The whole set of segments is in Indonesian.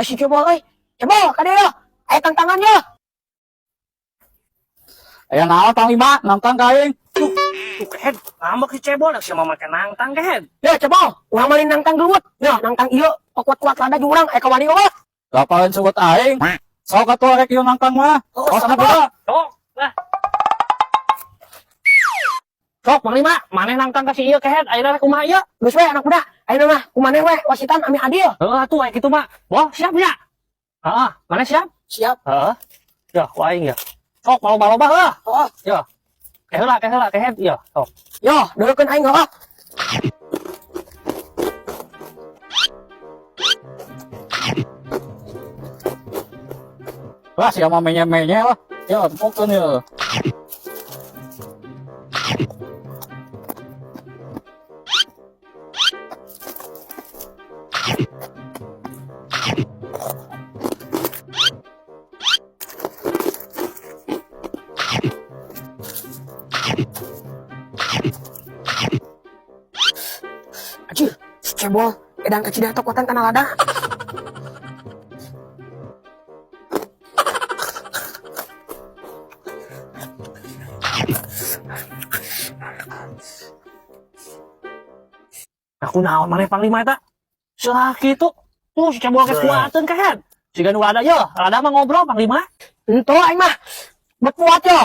si Cebol euy. Cebol ka deui. Aya tantangannya. Aya naon Panglima, nangtang kaing. Tuh kehed, ngambek si Cebol, sia mah make nangtang kehed. Ya Cebol, urang mah nangtang gelut. Ya nangtang ieu, kuat-kuat lada jeung urang aya kawani eueuh. Lapalan sugut aing. Sok atuh rek ieu nangtang mah. Oh, Sana sok. beda. Sok, nah. Sok Panglima, maneh nangtang ka si ieu kehed, ayeuna rek kumaha ieu? Geus we anak muda, ayeuna mah kumaneh we wasitan ami adil. Heeh atuh aya kitu mah. Wah, siap nya. Heeh, maneh siap? Siap. Heeh. Ya, ku aing ya. Sok loba-loba heuh. Oh, Ya. Keheula kehed ya. Sok. yo, deurekeun aing heuh. Wah, sia mah menye-menye lah. Ya, tempokkeun ieu. Anjir, si Cebol edan kecil tokotan kana lada. Aku naon maneh Panglima eta? Salah kitu. Tuh si Cebol ke kuateun kehed. Siga nu lada ye, lada mah ngobrol Panglima. Ento aing mah bekuat yo.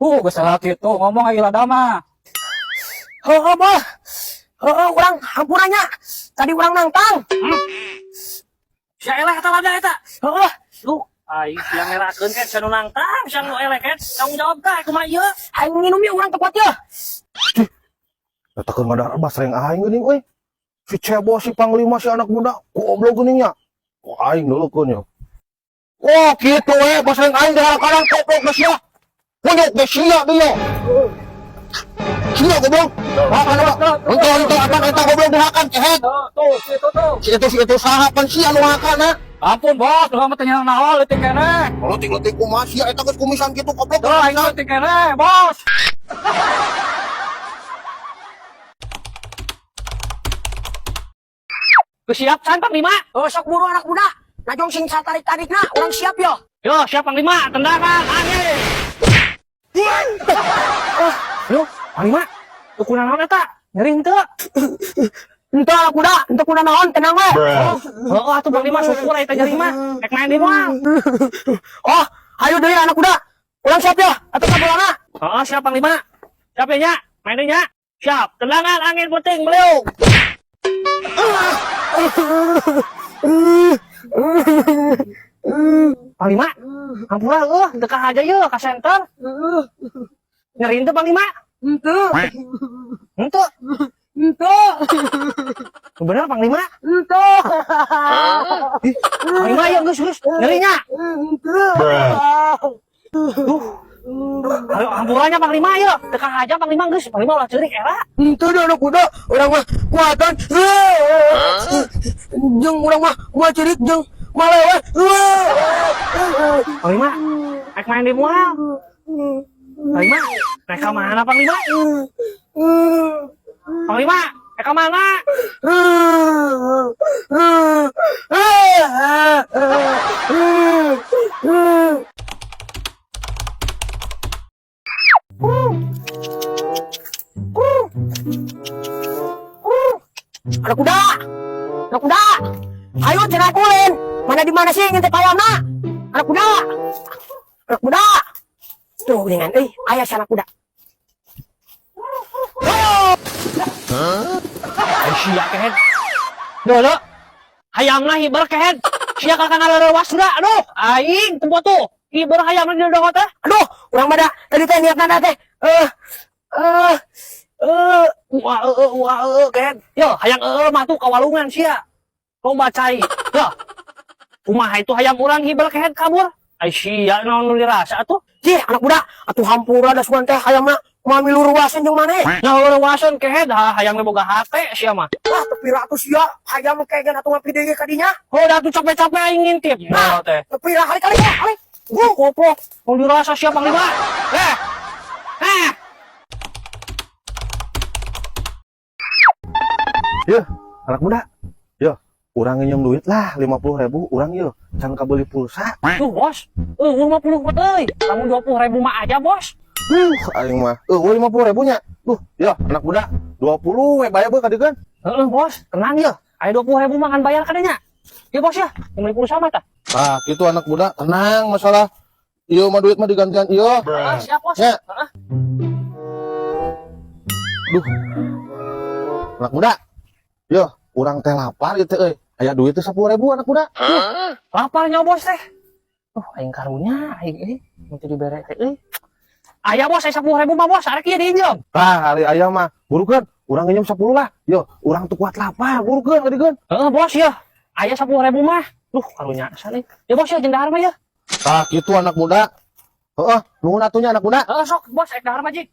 Geus salah kitu ngomong aya lada mah. Heueuh bah. Heueuh urang hampurannya. Tadi urang nangtang. Sia eleh eta lada eta. Heueuh. Lu aing sia ngerakeun ke sia nu nangtang, sia nu eleh ke. Tanggung jawab teh kumaha ieu? Aing nginum ya urang tekuat ya. Eta keur ngadar abah sareng aing geuning euy. Si Cebol si Panglima si anak muda goblok geuning nya. Ku aing dulukeun ya. Oh kitu we bos sareng aing kadang goblok geus ya. Punyuk geus sia dia. Sia goblok. Untuk apa eta goblok dihakan kehet. Tuh. Si itu saha pan sia nu hakan ha. Ampun bos, lu mah teh nyaho naon leutik keneh. Leutik-leutik kumaha sia eta geus kumisan kitu goblok. Tuh aing leutik keneh, bos. Geus siap can Panglima? Oh sok buru anak muda. Najong sing satarik-tarikna urang siap yo. Yo, siap Panglima, tendangan angin. Yo, Panglima. Tuh kuna naon eta? Nyeri henteu? Ento anak muda, ento kuna naon tenang we. Heeh, atuh Panglima syukur eta nyeri mah. Rek main di moal. Oh, ayo deui anak muda. Urang siap ya. Atuh ka bolana. Heeh, siap Panglima. Siap ya nya? Main deui nya. Siap. Tendangan angin puting beliau. Panglima, ampura dekah aja yuk ke center. Nyeri henteu Panglima? Ento. Henteu. Ento. Bener Panglima? Ento. Panglima yuk geus nyerinya. Ento. Ayo ampuranya Panglima yuk. Dekah aja Panglima geus. Panglima ulah ceurik era. Ento dah anak muda. Urang mah kuatan. Jeung urang mah moal cerik jeung malewe. Panglima, rek main di moal. Panglima, rek ka mana Panglima? Panglima, rek ka mana? Anak kuda. Anak kuda. Ayo cerakulin. Mana di mana sih ngintip ayamna? Anak kuda. Anak kuda. Tuh dengan aya si anak kuda. Sia kehed. Dolo. Hayamna hiber kehed. Sia ka kana leurewas da. Aduh, aing tempo tuh. Hiber hayamna di dodong teh. Aduh, urang mah da tadi teh niatna teh. Kehed. Yo, hayang mah tuh kawalungan sia. Loba cai. Yo. Kumaha itu hayam urang hiber kehed kabur. Ai sia naon nu dirasa atuh? Jih, anak muda, atuh hampura da sugan teh hayamna kumaha milu ruasan jeung maneh. Nah, leurewasan kehed hayang boga hate sia mah. Wah, tepi ratu sia hayam kaegan atuh ngapi deui ka dinya. Oh, dah tuh capek-capek aing ngintip. Nah, teh. Tepi lah kali-kali ya, kali. Goblok. Mau dirasa sia Panglima. Ah, Ya, anak muda. Ya, urang nginjem duit lah 50.000 urang yeuh can kabeli pulsa. tuh bos. 50 buat euy. Kamu 20.000 mah aja, bos. Aing mah 50.000 nya. Ya, anak muda 20 we bayar ka dieu. Bos, tenang ya. Ayo 20.000 mah kan bayar kadenya. Ya bos ya, yang beli pulsa mah tah. Nah, gitu anak muda, tenang masalah. Iya mah duit mah digantian iya. Siap bos. Ya. Heeh. Anak muda. Yo, urang teh lapar ieu teh euy. Aya duit teh 10.000 anak muda. Laparnya bos teh. Aing karunya, aing minta dibere teh euy. Aya bos, aya 10.000 mah bos, arek ieu diinjem. Tah, hari aya mah burukeun urang nginjem 10 lah. Yo, urang teu kuat lapar, burukeun ka dieu. Bos ya. Aya 10.000 mah. Karunya asal ya bos ya, jeung dahar mah ya. Tah, kitu anak muda. Heeh, nuhun atunya anak muda. Sok bos, ek dahar mah jik.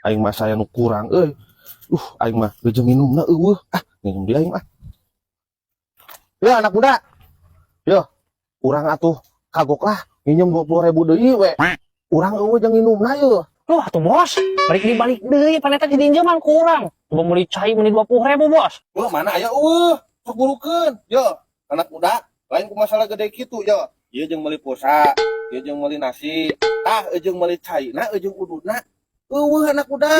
Aing mah saya nu kurang euy. Aing mah geus minumna eueuh. Nginum dia aing mah. Ya anak muda. Yo, urang atuh kagok lah nginjem 20.000 deui we. Urang eueuh jeung nginumna yeuh. Atuh bos, balik deui paneta jadi injeman kurang. Coba meuli cai meuni 20.000 bos. Wah, mana aya eueuh. Sok burukeun. Yo, anak muda, lain ku masalah gede kitu yo. Ieu jeung meuli pulsa, ieu jeung meuli nasi, jeung meuli caina, jeung ududna. Eueuh anak muda,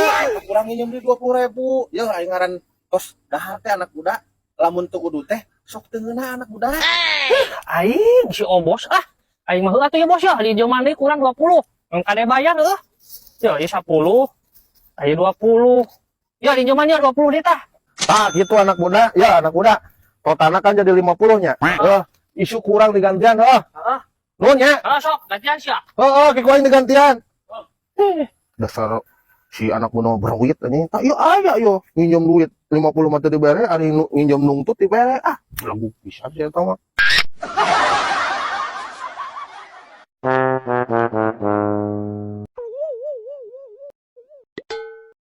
kurang nginjem di 20.000. Yo aing ngaran tos dahar teh anak muda. Lamun teu udud teh sok teu ngeunah anak muda. Aing si bos aing mah atuh ya bos ya, di zaman deui kurang 20. Yang kade bayar heuh. Ya, ieu 10. Aya 20. Ya, di zamannya 20 deui tah. Gitu anak muda. Ya anak muda. Totalna kan jadi 50 nya. Isu kurang digantian heuh. Heeh. Nuhun nya. Sok gantian sia. Kiku aing digantian. Dasar si anak muda berwit anjing. Tak ieu aya yo nginjem duit 50 mah teu dibere, ari nginjem nungtut dibere. Lagu bisa sih eta mah.